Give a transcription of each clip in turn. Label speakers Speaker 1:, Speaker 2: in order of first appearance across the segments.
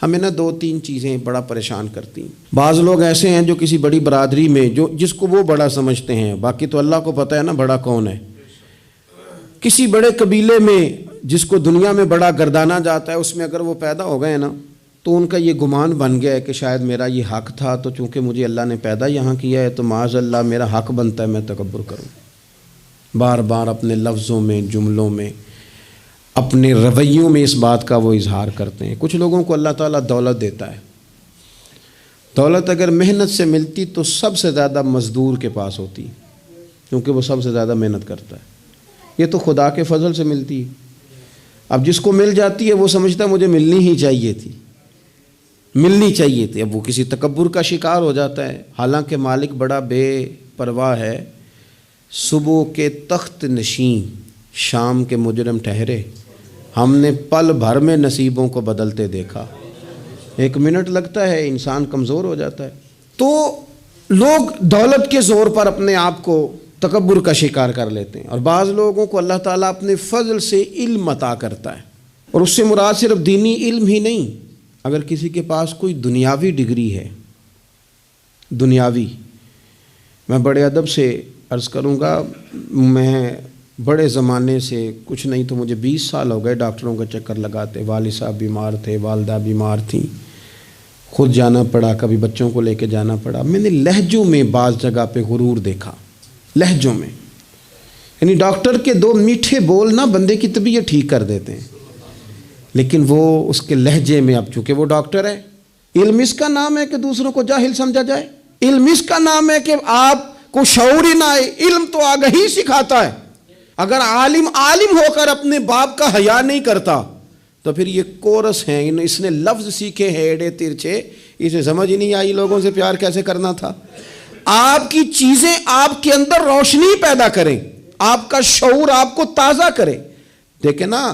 Speaker 1: ہمیں نا 2-3 چیزیں بڑا پریشان کرتی ہیں۔ بعض لوگ ایسے ہیں جو کسی بڑی برادری میں جس کو وہ بڑا سمجھتے ہیں، باقی تو اللہ کو پتہ ہے نا بڑا کون ہے۔ کسی بڑے قبیلے میں جس کو دنیا میں بڑا گردانا جاتا ہے، اس میں اگر وہ پیدا ہو گئے نا تو ان کا یہ گمان بن گیا ہے کہ شاید میرا یہ حق تھا، تو چونکہ مجھے اللہ نے پیدا یہاں کیا ہے تو معاذ اللہ میرا حق بنتا ہے میں تکبر کروں۔ بار بار اپنے لفظوں میں، جملوں میں، اپنے رویوں میں اس بات کا وہ اظہار کرتے ہیں۔ کچھ لوگوں کو اللہ تعالیٰ دولت دیتا ہے، دولت اگر محنت سے ملتی تو سب سے زیادہ مزدور کے پاس ہوتی، کیونکہ وہ سب سے زیادہ محنت کرتا ہے۔ یہ تو خدا کے فضل سے ملتی ہے۔ اب جس کو مل جاتی ہے وہ سمجھتا ہے مجھے ملنی ہی چاہیے تھی، ملنی چاہیے تھی، اب وہ کسی تکبر کا شکار ہو جاتا ہے، حالانکہ مالک بڑا بے پرواہ ہے۔ صبح کے تخت نشین شام کے مجرم ٹھہرے، ہم نے پل بھر میں نصیبوں کو بدلتے دیکھا۔ 1 منٹ لگتا ہے، انسان کمزور ہو جاتا ہے۔ تو لوگ دولت کے زور پر اپنے آپ کو تکبر کا شکار کر لیتے ہیں، اور بعض لوگوں کو اللہ تعالیٰ اپنے فضل سے علم عطا کرتا ہے، اور اس سے مراد صرف دینی علم ہی نہیں۔ اگر کسی کے پاس کوئی دنیاوی ڈگری ہے، دنیاوی، میں بڑے ادب سے عرض کروں گا، میں بڑے زمانے سے کچھ نہیں تو مجھے 20 سال ہو گئے ڈاکٹروں کا چکر لگاتے، والد صاحب بیمار تھے، والدہ بیمار تھیں، خود جانا پڑا، کبھی بچوں کو لے کے جانا پڑا۔ میں نے لہجوں میں بعض جگہ پہ غرور دیکھا، لہجوں میں، یعنی ڈاکٹر کے 2 میٹھے بول نہ بندے کی طبیعت ٹھیک کر دیتے ہیں، لیکن وہ اس کے لہجے میں، اب چونکہ وہ ڈاکٹر ہے، علم اس کا نام ہے کہ دوسروں کو جاہل سمجھا جائے، علم اس کا نام ہے کہ آپ کو شعور ہی نہ آئے، علم تو آگہی سکھاتا ہے۔ اگر عالم ہو کر اپنے باپ کا حیا نہیں کرتا تو پھر یہ کورس ہیں، اس نے لفظ سیکھے ہیں ایڑے ترچھے، اسے سمجھ ہی نہیں آئی لوگوں سے پیار کیسے کرنا تھا۔ آپ کی چیزیں آپ کے اندر روشنی پیدا کریں، آپ کا شعور آپ کو تازہ کرے۔ دیکھیں نا،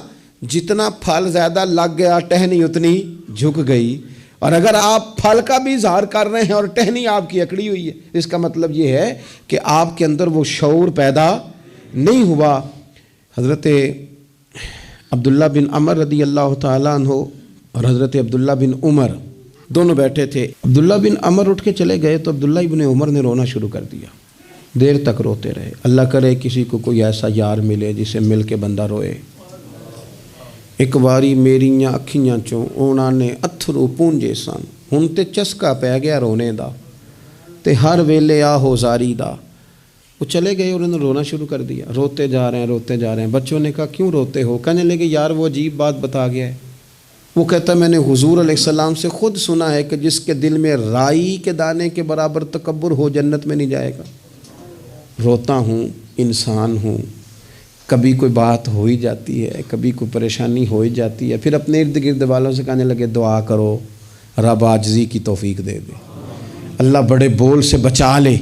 Speaker 1: جتنا پھل زیادہ لگ گیا ٹہنی اتنی جھک گئی، اور اگر آپ پھل کا بھی اظہار کر رہے ہیں اور ٹہنی آپ کی اکڑی ہوئی ہے، اس کا مطلب یہ ہے کہ آپ کے اندر وہ شعور پیدا نہیں ہوا۔ حضرت عبداللہ بن عمر رضی اللہ تعالیٰ عنہ اور حضرت عبداللہ بن عمر دونوں بیٹھے تھے۔ عبداللہ بن عمر اٹھ کے چلے گئے تو عبداللہ بن عمر نے رونا شروع کر دیا، دیر تک روتے رہے۔ اللہ کرے کسی کو کوئی ایسا یار ملے جسے مل کے بندہ روئے۔ ایک واری میریاں اکھیاں چوں اونا نے اتھرو پونجے سن، ہن تے چسکا پہ گیا رونے دا، تے ہر ویلے آہو زاری دا۔ وہ چلے گئے اور انہوں نے رونا شروع کر دیا، روتے جا رہے ہیں۔ بچوں نے کہا کیوں روتے ہو؟ کہنے لگے یار وہ عجیب بات بتا گیا ہے۔ وہ کہتا ہے میں نے حضور علیہ السلام سے خود سنا ہے کہ جس کے دل میں رائی کے دانے کے برابر تکبر ہو جنت میں نہیں جائے گا۔ روتا ہوں، انسان ہوں، کبھی کوئی بات ہو ہی جاتی ہے، کبھی کوئی پریشانی ہو ہی جاتی ہے، پھر اپنے ارد گرد والوں سے کہنے لگے دعا کرو رب عاجزی کی توفیق دے دے، اللہ بڑے بول سے بچا لے۔